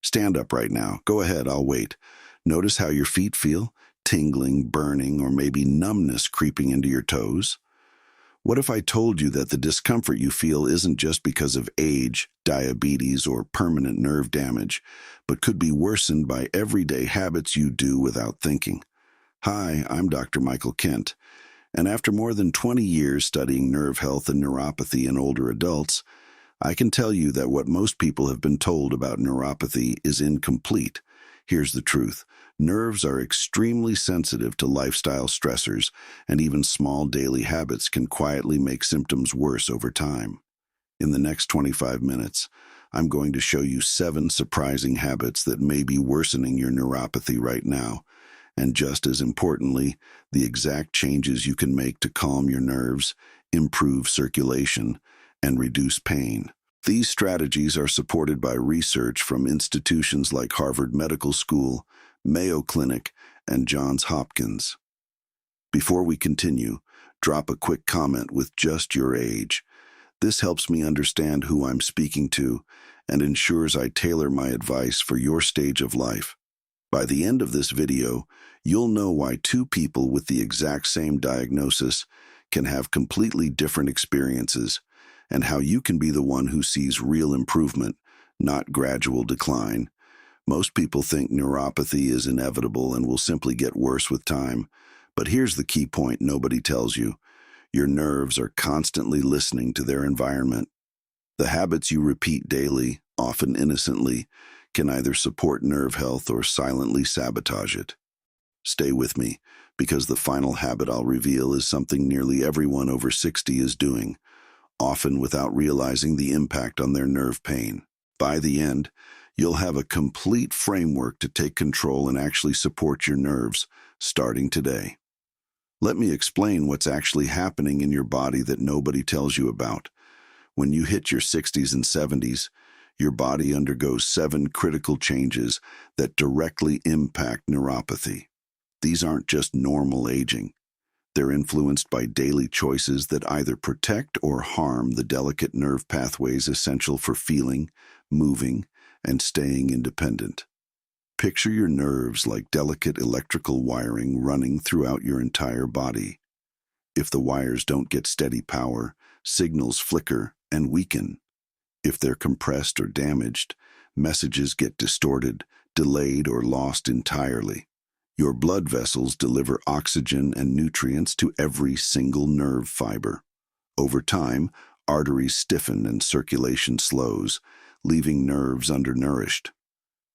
Stand up right now. Go ahead, I'll wait. Notice how your feet feel? Tingling, burning, or maybe numbness creeping into your toes? What if I told you that the discomfort you feel isn't just because of age, diabetes, or permanent nerve damage, but could be worsened by everyday habits you do without thinking? Hi, I'm Dr. Michael Kent, and after more than 20 years studying nerve health and neuropathy in older adults, I can tell you that what most people have been told about neuropathy is incomplete. Here's the truth. Nerves are extremely sensitive to lifestyle stressors, and even small daily habits can quietly make symptoms worse over time. In the next 25 minutes, I'm going to show you 7 surprising habits that may be worsening your neuropathy right now, and just as importantly, the exact changes you can make to calm your nerves, improve circulation, and reduce pain. These strategies are supported by research from institutions like Harvard Medical School, Mayo Clinic, and Johns Hopkins. Before we continue, drop a quick comment with just your age. This helps me understand who I'm speaking to and ensures I tailor my advice for your stage of life. By the end of this video, you'll know why 2 people with the exact same diagnosis can have completely different experiences, and how you can be the one who sees real improvement, not gradual decline. Most people think neuropathy is inevitable and will simply get worse with time. But here's the key point nobody tells you. Your nerves are constantly listening to their environment. The habits you repeat daily, often innocently, can either support nerve health or silently sabotage it. Stay with me, because the final habit I'll reveal is something nearly everyone over 60 is doing, often without realizing the impact on their nerve pain. By the end, you'll have a complete framework to take control and actually support your nerves, starting today. Let me explain what's actually happening in your body that nobody tells you about. When you hit your 60s and 70s, your body undergoes 7 critical changes that directly impact neuropathy. These aren't just normal aging. They're influenced by daily choices that either protect or harm the delicate nerve pathways essential for feeling, moving, and staying independent. Picture your nerves like delicate electrical wiring running throughout your entire body. If the wires don't get steady power, signals flicker and weaken. If they're compressed or damaged, messages get distorted, delayed, or lost entirely. Your blood vessels deliver oxygen and nutrients to every single nerve fiber. Over time, arteries stiffen and circulation slows, leaving nerves undernourished.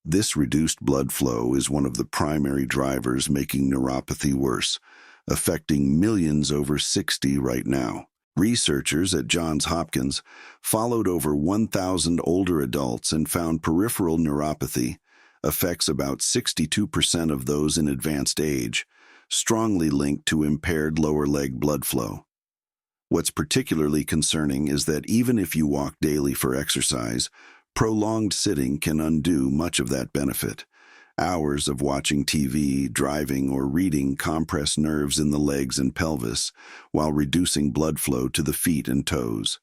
This reduced blood flow is one of the primary drivers making neuropathy worse, affecting millions over 60 right now. Researchers at Johns Hopkins followed over 1,000 older adults and found peripheral neuropathy affects about 62% of those in advanced age, strongly linked to impaired lower leg blood flow. What's particularly concerning is that even if you walk daily for exercise, prolonged sitting can undo much of that benefit. Hours of watching TV, driving, or reading compress nerves in the legs and pelvis, while reducing blood flow to the feet and toes.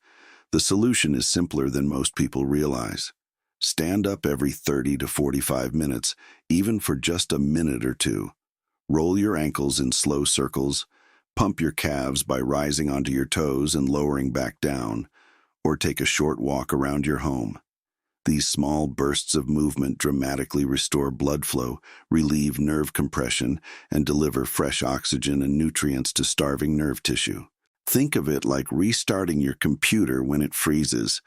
The solution is simpler than most people realize. Stand up every 30 to 45 minutes, even for just a minute or 2. Roll your ankles in slow circles, pump your calves by rising onto your toes and lowering back down, or take a short walk around your home. These small bursts of movement dramatically restore blood flow, relieve nerve compression, and deliver fresh oxygen and nutrients to starving nerve tissue. Think of it like restarting your computer when it freezes.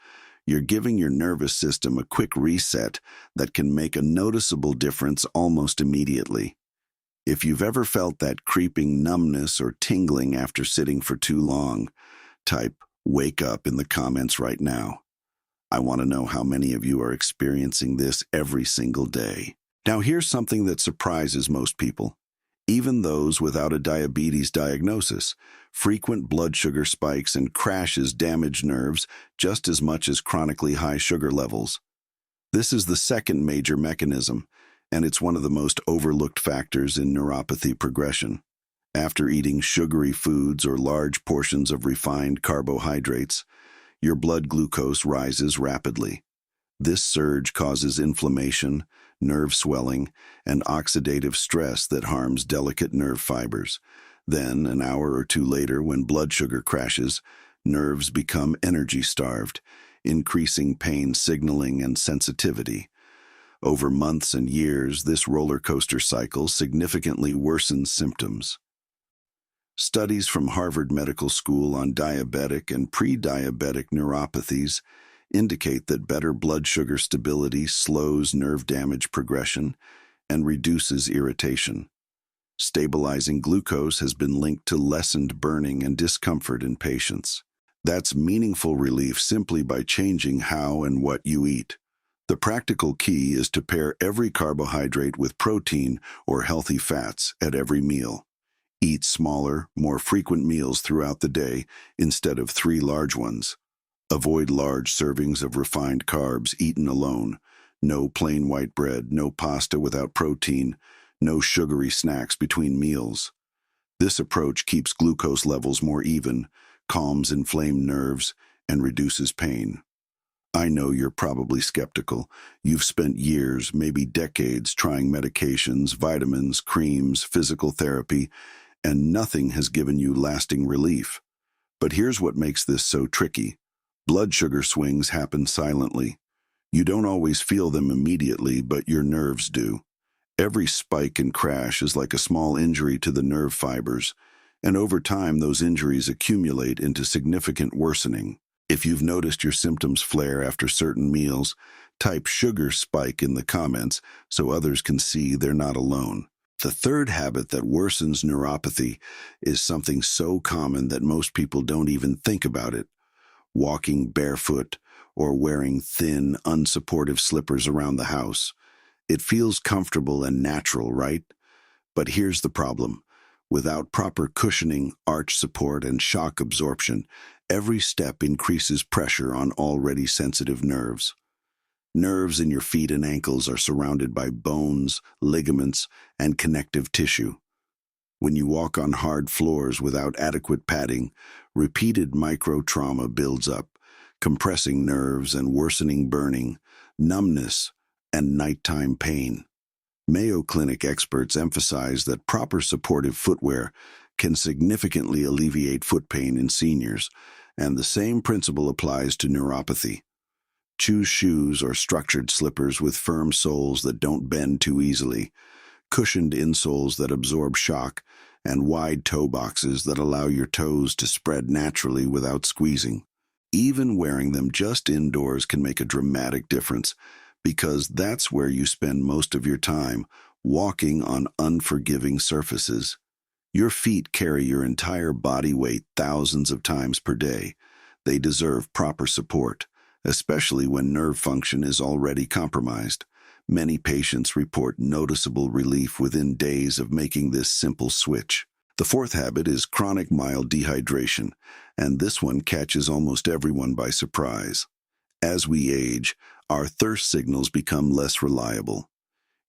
You're giving your nervous system a quick reset that can make a noticeable difference almost immediately. If you've ever felt that creeping numbness or tingling after sitting for too long, type "wake up" in the comments right now. I want to know how many of you are experiencing this every single day. Now here's something that surprises most people. Even those without a diabetes diagnosis, frequent blood sugar spikes and crashes damage nerves just as much as chronically high sugar levels. This is the second major mechanism, and it's one of the most overlooked factors in neuropathy progression. After eating sugary foods or large portions of refined carbohydrates, your blood glucose rises rapidly. This surge causes inflammation, nerve swelling, and oxidative stress that harms delicate nerve fibers. Then, an hour or two later, when blood sugar crashes, nerves become energy-starved, increasing pain signaling and sensitivity. Over months and years, this roller coaster cycle significantly worsens symptoms. Studies from Harvard Medical School on diabetic and pre-diabetic neuropathies indicate that better blood sugar stability slows nerve damage progression and reduces irritation. Stabilizing glucose has been linked to lessened burning and discomfort in patients. That's meaningful relief simply by changing how and what you eat. The practical key is to pair every carbohydrate with protein or healthy fats at every meal. Eat smaller, more frequent meals throughout the day instead of 3 large ones. Avoid large servings of refined carbs eaten alone. No plain white bread, no pasta without protein, no sugary snacks between meals. This approach keeps glucose levels more even, calms inflamed nerves, and reduces pain. I know you're probably skeptical. You've spent years, maybe decades, trying medications, vitamins, creams, physical therapy, and nothing has given you lasting relief. But here's what makes this so tricky. Blood sugar swings happen silently. You don't always feel them immediately, but your nerves do. Every spike and crash is like a small injury to the nerve fibers, and over time those injuries accumulate into significant worsening. If you've noticed your symptoms flare after certain meals, type sugar spike in the comments so others can see they're not alone. The third habit that worsens neuropathy is something so common that most people don't even think about it: walking barefoot or wearing thin, unsupportive slippers around the house. It feels comfortable and natural, right? But here's the problem. Without proper cushioning, arch support, and shock absorption, every step increases pressure on already sensitive nerves. Nerves in your feet and ankles are surrounded by bones, ligaments, and connective tissue. When you walk on hard floors without adequate padding, repeated micro-trauma builds up, compressing nerves and worsening burning, numbness, and nighttime pain. Mayo Clinic experts emphasize that proper supportive footwear can significantly alleviate foot pain in seniors, and the same principle applies to neuropathy. Choose shoes or structured slippers with firm soles that don't bend too easily, cushioned insoles that absorb shock, and wide toe boxes that allow your toes to spread naturally without squeezing. Even wearing them just indoors can make a dramatic difference, because that's where you spend most of your time, walking on unforgiving surfaces. Your feet carry your entire body weight thousands of times per day. They deserve proper support, especially when nerve function is already compromised. Many patients report noticeable relief within days of making this simple switch. The fourth habit is chronic mild dehydration, and this one catches almost everyone by surprise. As we age, our thirst signals become less reliable.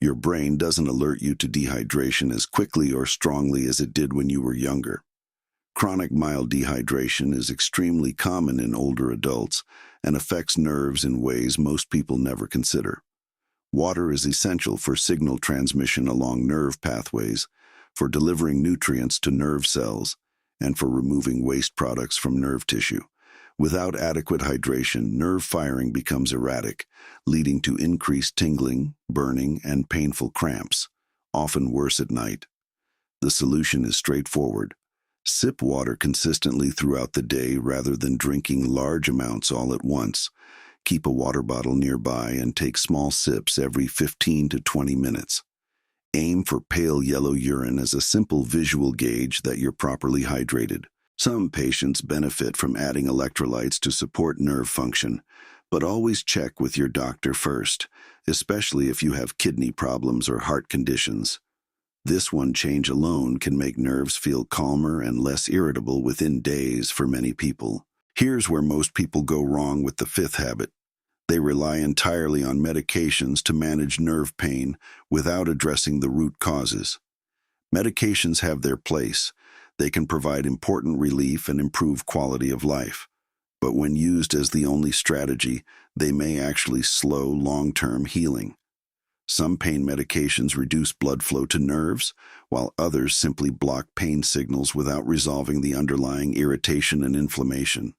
Your brain doesn't alert you to dehydration as quickly or strongly as it did when you were younger. Chronic mild dehydration is extremely common in older adults and affects nerves in ways most people never consider. Water is essential for signal transmission along nerve pathways, for delivering nutrients to nerve cells, and for removing waste products from nerve tissue. Without adequate hydration, nerve firing becomes erratic, leading to increased tingling, burning, and painful cramps, often worse at night. The solution is straightforward. Sip water consistently throughout the day rather than drinking large amounts all at once. Keep a water bottle nearby and take small sips every 15 to 20 minutes. Aim for pale yellow urine as a simple visual gauge that you're properly hydrated. Some patients benefit from adding electrolytes to support nerve function, but always check with your doctor first, especially if you have kidney problems or heart conditions. This one change alone can make nerves feel calmer and less irritable within days for many people. Here's where most people go wrong with the fifth habit. They rely entirely on medications to manage nerve pain without addressing the root causes. Medications have their place. They can provide important relief and improve quality of life. but when used as the only strategy, they may actually slow long-term healing. Some pain medications reduce blood flow to nerves, while others simply block pain signals without resolving the underlying irritation and inflammation.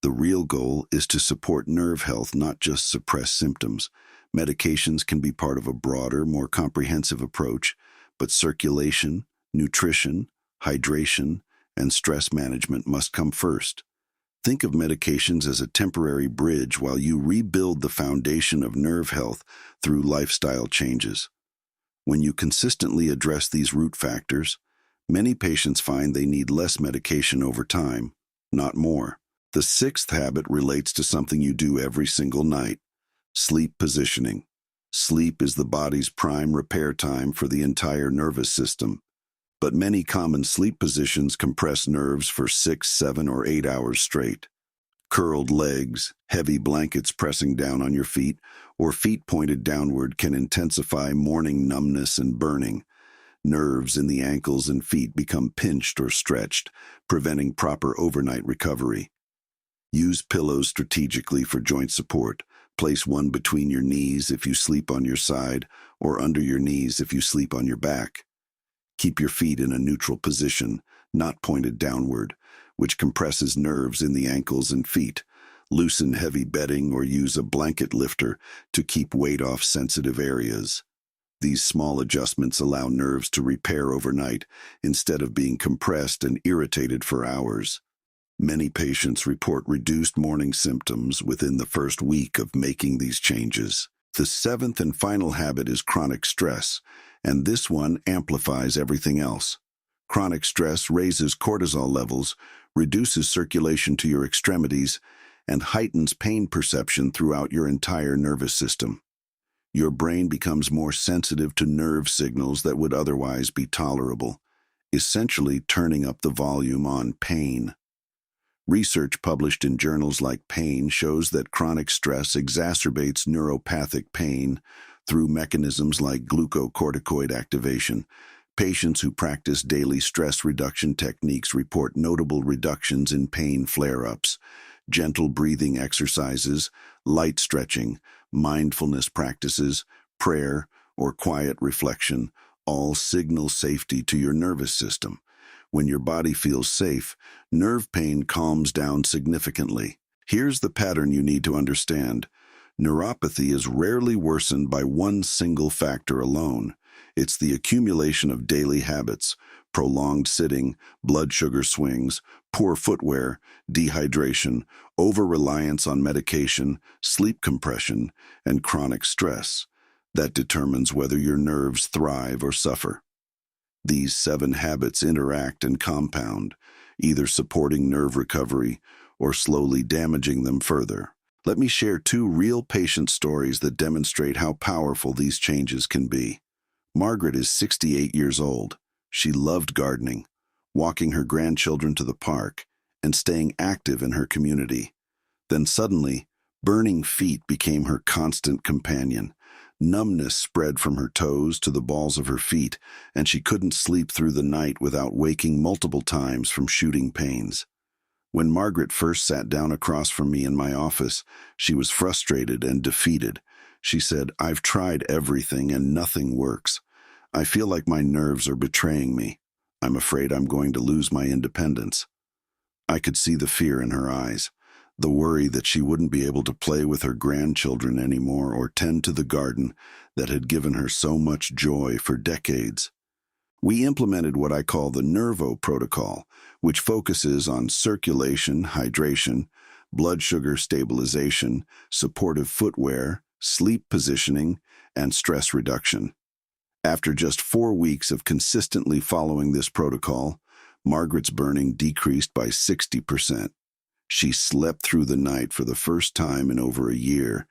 The real goal is to support nerve health, not just suppress symptoms. Medications can be part of a broader, more comprehensive approach, but circulation, nutrition, hydration, and stress management must come first. Think of medications as a temporary bridge while you rebuild the foundation of nerve health through lifestyle changes. When you consistently address these root factors, many patients find they need less medication over time, not more. The sixth habit relates to something you do every single night: sleep positioning. Sleep is the body's prime repair time for the entire nervous system. But many common sleep positions compress nerves for 6, 7, or 8 hours straight. Curled legs, heavy blankets pressing down on your feet, or feet pointed downward can intensify morning numbness and burning. Nerves in the ankles and feet become pinched or stretched, preventing proper overnight recovery. Use pillows strategically for joint support. Place one between your knees if you sleep on your side, or under your knees if you sleep on your back. Keep your feet in a neutral position, not pointed downward, which compresses nerves in the ankles and feet. Loosen heavy bedding or use a blanket lifter to keep weight off sensitive areas. These small adjustments allow nerves to repair overnight instead of being compressed and irritated for hours. Many patients report reduced morning symptoms within the first week of making these changes. The seventh and final habit is chronic stress, and this one amplifies everything else. Chronic stress raises cortisol levels, reduces circulation to your extremities, and heightens pain perception throughout your entire nervous system. Your brain becomes more sensitive to nerve signals that would otherwise be tolerable, essentially turning up the volume on pain. Research published in journals like Pain shows that chronic stress exacerbates neuropathic pain through mechanisms like glucocorticoid activation. Patients who practice daily stress reduction techniques report notable reductions in pain flare-ups. Gentle breathing exercises, light stretching, mindfulness practices, prayer, or quiet reflection all signal safety to your nervous system. When your body feels safe, nerve pain calms down significantly. Here's the pattern you need to understand. Neuropathy is rarely worsened by one single factor alone. It's the accumulation of daily habits: prolonged sitting, blood sugar swings, poor footwear, dehydration, over-reliance on medication, sleep compression, and chronic stress that determines whether your nerves thrive or suffer. These 7 habits interact and compound, either supporting nerve recovery or slowly damaging them further. Let me share 2 real patient stories that demonstrate how powerful these changes can be. Margaret is 68 years old. She loved gardening, walking her grandchildren to the park, and staying active in her community. Then suddenly, burning feet became her constant companion. Numbness spread from her toes to the balls of her feet, and she couldn't sleep through the night without waking multiple times from shooting pains. When Margaret first sat down across from me in my office, she was frustrated and defeated. She said, "I've tried everything and nothing works. I feel like my nerves are betraying me. I'm afraid I'm going to lose my independence." I could see the fear in her eyes, the worry that she wouldn't be able to play with her grandchildren anymore or tend to the garden that had given her so much joy for decades. We implemented what I call the Nervo protocol, which focuses on circulation, hydration, blood sugar stabilization, supportive footwear, sleep positioning, and stress reduction. After just 4 weeks of consistently following this protocol, Margaret's burning decreased by 60%. She slept through the night for the first time in over a year,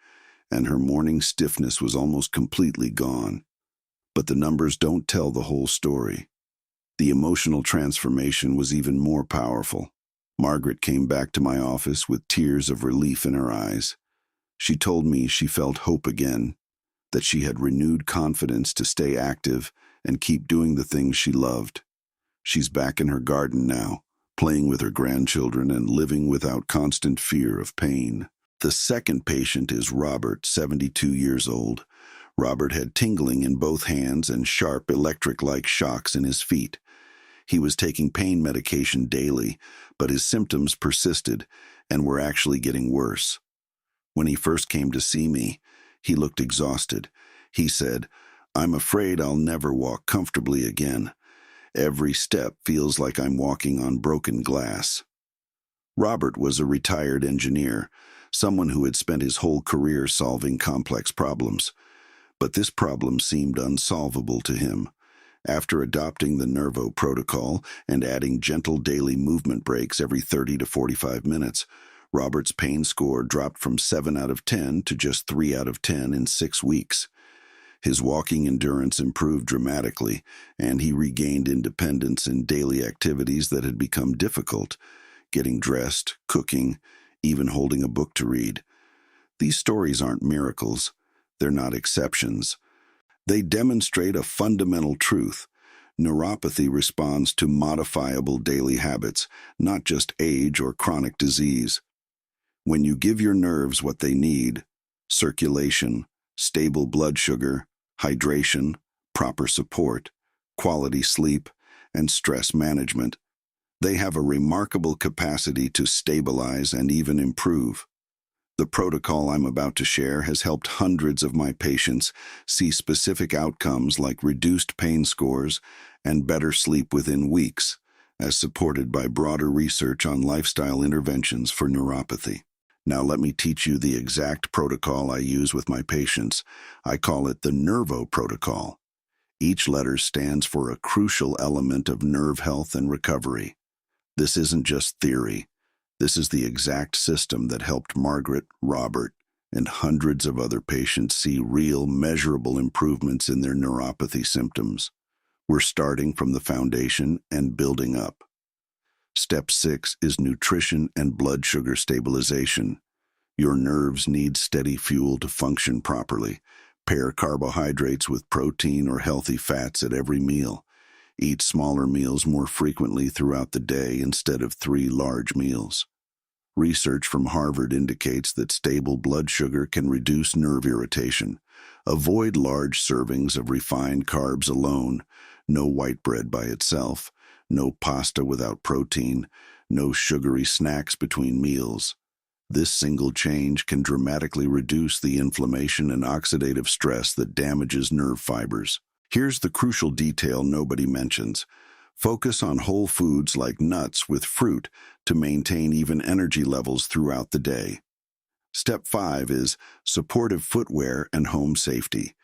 and her morning stiffness was almost completely gone. But the numbers don't tell the whole story. The emotional transformation was even more powerful. Margaret came back to my office with tears of relief in her eyes. She told me she felt hope again, that she had renewed confidence to stay active and keep doing the things she loved. She's back in her garden now, playing with her grandchildren and living without constant fear of pain. The second patient is Robert, 72 years old. Robert had tingling in both hands and sharp electric-like shocks in his feet. He was taking pain medication daily, but his symptoms persisted and were actually getting worse. When he first came to see me, he looked exhausted. He said, "I'm afraid I'll never walk comfortably again. Every step feels like I'm walking on broken glass." Robert was a retired engineer, someone who had spent his whole career solving complex problems. But this problem seemed unsolvable to him. After adopting the Nervo protocol and adding gentle daily movement breaks every 30 to 45 minutes, Robert's pain score dropped from 7 out of 10 to just 3 out of 10 in 6 weeks. His walking endurance improved dramatically, and he regained independence in daily activities that had become difficult, getting dressed, cooking, even holding a book to read. These stories aren't miracles. They're not exceptions. They demonstrate a fundamental truth. Neuropathy responds to modifiable daily habits, not just age or chronic disease. When you give your nerves what they need, circulation, stable blood sugar, hydration, proper support, quality sleep, and stress management, they have a remarkable capacity to stabilize and even improve. The protocol I'm about to share has helped hundreds of my patients see specific outcomes like reduced pain scores and better sleep within weeks, as supported by broader research on lifestyle interventions for neuropathy. Now let me teach you the exact protocol I use with my patients. I call it the Nervo protocol. Each letter stands for a crucial element of nerve health and recovery. This isn't just theory. This is the exact system that helped Margaret, Robert, and hundreds of other patients see real, measurable improvements in their neuropathy symptoms. We're starting from the foundation and building up. Step 6 is nutrition and blood sugar stabilization. Your nerves need steady fuel to function properly. Pair carbohydrates with protein or healthy fats at every meal. Eat smaller meals more frequently throughout the day instead of 3 large meals. Research from Harvard indicates that stable blood sugar can reduce nerve irritation. Avoid large servings of refined carbs alone, no white bread by itself, no pasta without protein, no sugary snacks between meals. This single change can dramatically reduce the inflammation and oxidative stress that damages nerve fibers. Here's the crucial detail nobody mentions. Focus on whole foods like nuts with fruit to maintain even energy levels throughout the day. Step 5 is supportive footwear and home safety.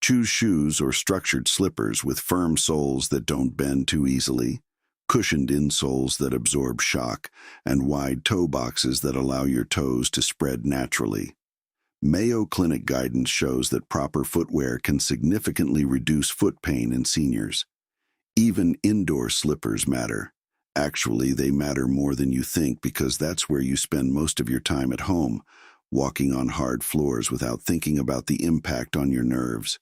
Choose shoes or structured slippers with firm soles that don't bend too easily, cushioned insoles that absorb shock, and wide toe boxes that allow your toes to spread naturally. Mayo Clinic guidance shows that proper footwear can significantly reduce foot pain in seniors. Even indoor slippers matter. Actually, they matter more than you think because that's where you spend most of your time at home, walking on hard floors without thinking about the impact on your nerves.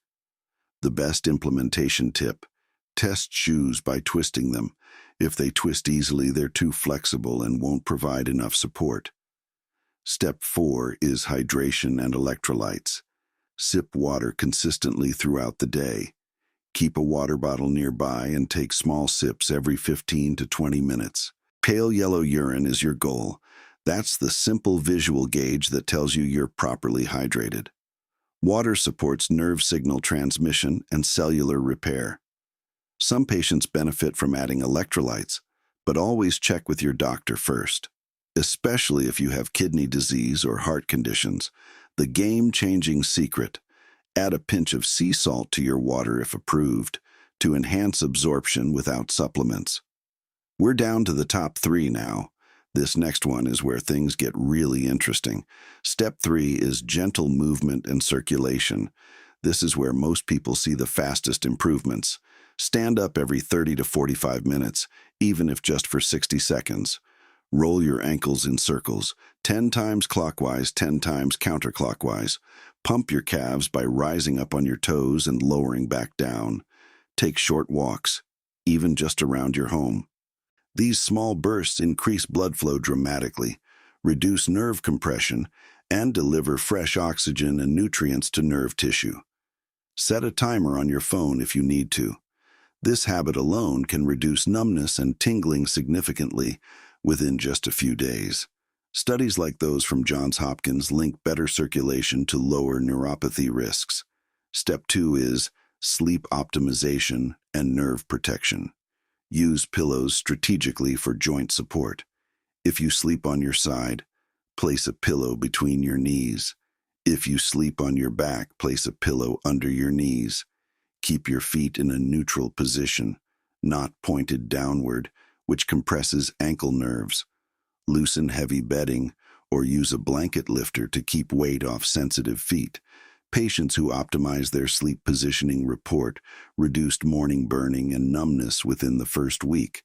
The best implementation tip: test shoes by twisting them. If they twist easily, they're too flexible and won't provide enough support. Step 4 is hydration and electrolytes. Sip water consistently throughout the day. Keep a water bottle nearby and take small sips every 15 to 20 minutes. Pale yellow urine is your goal. That's the simple visual gauge that tells you you're properly hydrated. Water supports nerve signal transmission and cellular repair. Some patients benefit from adding electrolytes, but always check with your doctor first. Especially if you have kidney disease or heart conditions. The game-changing secret: add a pinch of sea salt to your water if approved, to enhance absorption without supplements. We're down to the top 3 now. This next one is where things get really interesting. Step 3 is gentle movement and circulation. This is where most people see the fastest improvements. Stand up every 30 to 45 minutes, even if just for 60 seconds. Roll your ankles in circles, 10 times clockwise, 10 times counterclockwise. Pump your calves by rising up on your toes and lowering back down. Take short walks, even just around your home. These small bursts increase blood flow dramatically, reduce nerve compression, and deliver fresh oxygen and nutrients to nerve tissue. Set a timer on your phone if you need to. This habit alone can reduce numbness and tingling significantly within just a few days. Studies like those from Johns Hopkins link better circulation to lower neuropathy risks. Step 2 is sleep optimization and nerve protection. Use pillows strategically for joint support. If you sleep on your side, place a pillow between your knees. If you sleep on your back, place a pillow under your knees. Keep your feet in a neutral position, not pointed downward, which compresses ankle nerves. Loosen heavy bedding or use a blanket lifter to keep weight off sensitive feet. Patients who optimize their sleep positioning report reduced morning burning and numbness within the first week.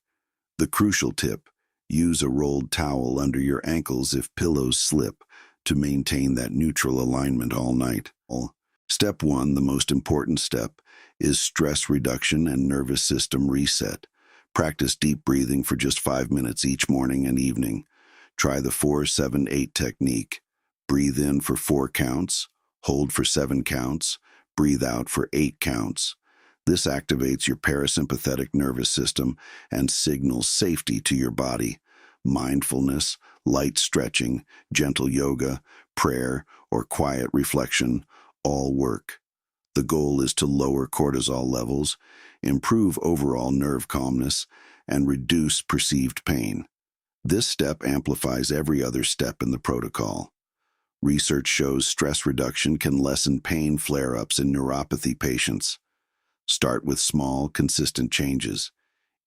The crucial tip: use a rolled towel under your ankles if pillows slip to maintain that neutral alignment all night. Step 1, the most important step, is stress reduction and nervous system reset. Practice deep breathing for just 5 minutes each morning and evening. Try the 4-7-8 technique. Breathe in for 4 counts, hold for 7 counts, breathe out for 8 counts. This activates your parasympathetic nervous system and signals safety to your body. Mindfulness, light stretching, gentle yoga, prayer, or quiet reflection all work. The goal is to lower cortisol levels, improve overall nerve calmness, and reduce perceived pain. This step amplifies every other step in the protocol. Research shows stress reduction can lessen pain flare-ups in neuropathy patients. Start with small, consistent changes.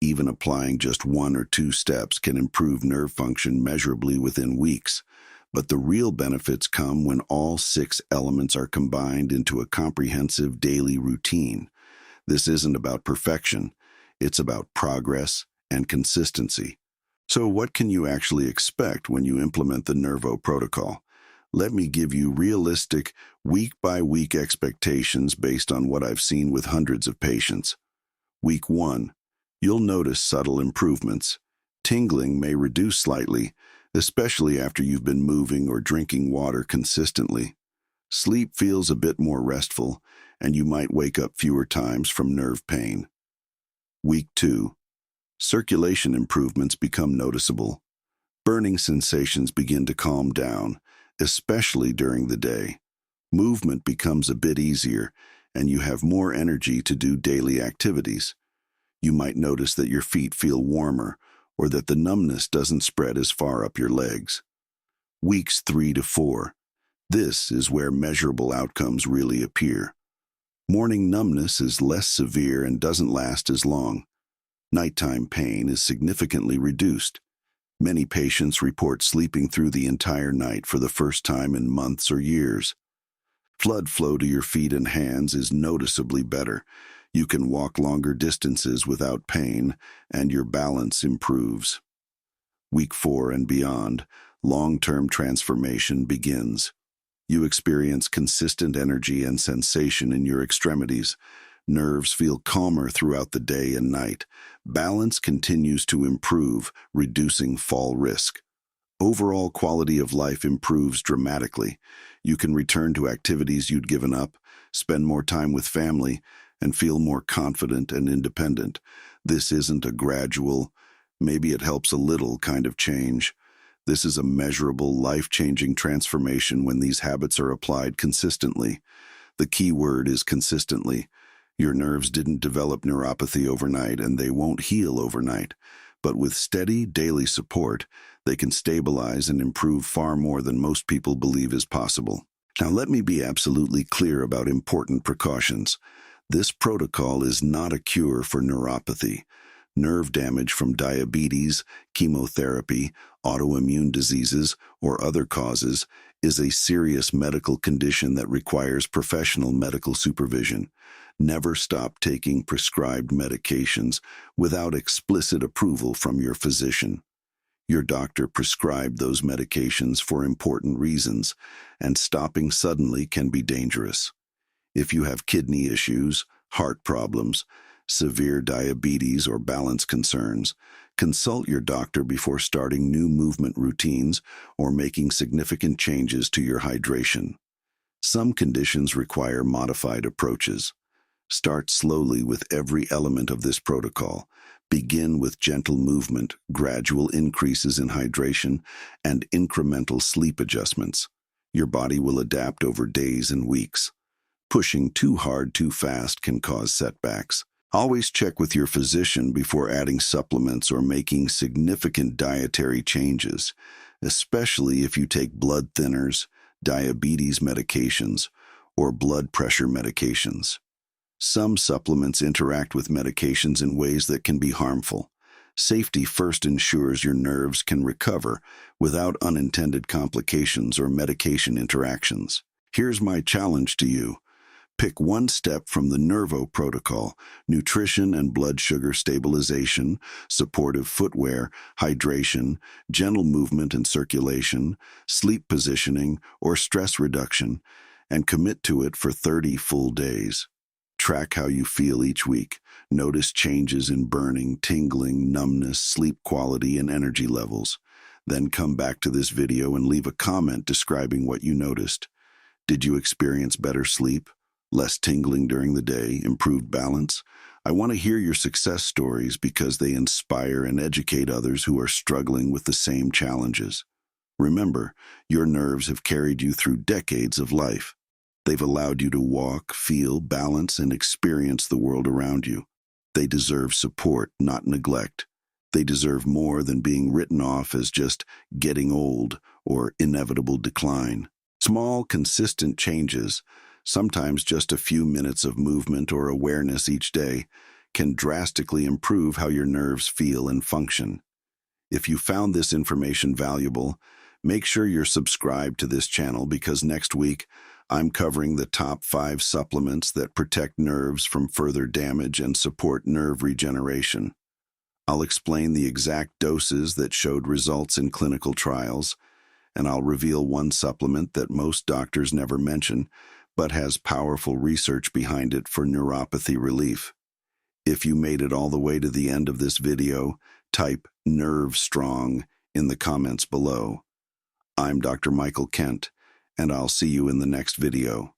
Even applying just 1 or 2 steps can improve nerve function measurably within weeks. But the real benefits come when all 6 elements are combined into a comprehensive daily routine. This isn't about perfection, it's about progress and consistency. So what can you actually expect when you implement the Nervo protocol? Let me give you realistic, week-by-week expectations based on what I've seen with hundreds of patients. Week 1. You'll notice subtle improvements. Tingling may reduce slightly, especially after you've been moving or drinking water consistently. Sleep feels a bit more restful, and you might wake up fewer times from nerve pain. Week 2. Circulation improvements become noticeable. Burning sensations begin to calm down, especially during the day. Movement becomes a bit easier, and you have more energy to do daily activities. You might notice that your feet feel warmer, or that the numbness doesn't spread as far up your legs. Weeks 3 to 4. This is where measurable outcomes really appear. Morning numbness is less severe and doesn't last as long. Nighttime pain is significantly reduced. Many patients report sleeping through the entire night for the first time in months or years. Blood flow to your feet and hands is noticeably better. You can walk longer distances without pain, and your balance improves. Week 4 and beyond, long-term transformation begins. You experience consistent energy and sensation in your extremities. Nerves feel calmer throughout the day and night. Balance continues to improve, reducing fall risk. Overall quality of life improves dramatically. You can return to activities you'd given up, spend more time with family, and feel more confident and independent. This isn't a gradual, maybe it helps a little kind of change. This is a measurable, life-changing transformation when these habits are applied consistently. The key word is consistently. Your nerves didn't develop neuropathy overnight, and they won't heal overnight. But with steady, daily support, they can stabilize and improve far more than most people believe is possible. Now, let me be absolutely clear about important precautions. This protocol is not a cure for neuropathy. Nerve damage from diabetes, chemotherapy, autoimmune diseases, or other causes is a serious medical condition that requires professional medical supervision. Never stop taking prescribed medications without explicit approval from your physician. Your doctor prescribed those medications for important reasons, and stopping suddenly can be dangerous. If you have kidney issues, heart problems, severe diabetes, or balance concerns, Consult your doctor before starting new movement routines or making significant changes to your hydration. Some conditions require modified approaches. Start slowly with every element of this protocol. Begin with gentle movement, gradual increases in hydration, and incremental sleep adjustments. Your body will adapt over days and weeks. Pushing too hard too fast can cause setbacks. Always check with your physician before adding supplements or making significant dietary changes, especially if you take blood thinners, diabetes medications, or blood pressure medications. Some supplements interact with medications in ways that can be harmful. Safety first ensures your nerves can recover without unintended complications or medication interactions. Here's my challenge to you. Pick one step from the Nervo protocol: nutrition and blood sugar stabilization, supportive footwear, hydration, gentle movement and circulation, sleep positioning, or stress reduction, and commit to it for 30 full days. Track how you feel each week. Notice changes in burning, tingling, numbness, sleep quality, and energy levels. Then come back to this video and leave a comment describing what you noticed. Did you experience better sleep? Less tingling during the day, improved balance? I want to hear your success stories because they inspire and educate others who are struggling with the same challenges. Remember, your nerves have carried you through decades of life. They've allowed you to walk, feel, balance, and experience the world around you. They deserve support, not neglect. They deserve more than being written off as just getting old or inevitable decline. Small, consistent changes, sometimes just a few minutes of movement or awareness each day, can drastically improve how your nerves feel and function. If you found this information valuable, make sure you're subscribed to this channel because next week I'm covering the top 5 supplements that protect nerves from further damage and support nerve regeneration. I'll explain the exact doses that showed results in clinical trials, and I'll reveal one supplement that most doctors never mention, but has powerful research behind it for neuropathy relief. If you made it all the way to the end of this video, type "Nerve Strong" in the comments below. I'm Dr. Michael Kent, and I'll see you in the next video.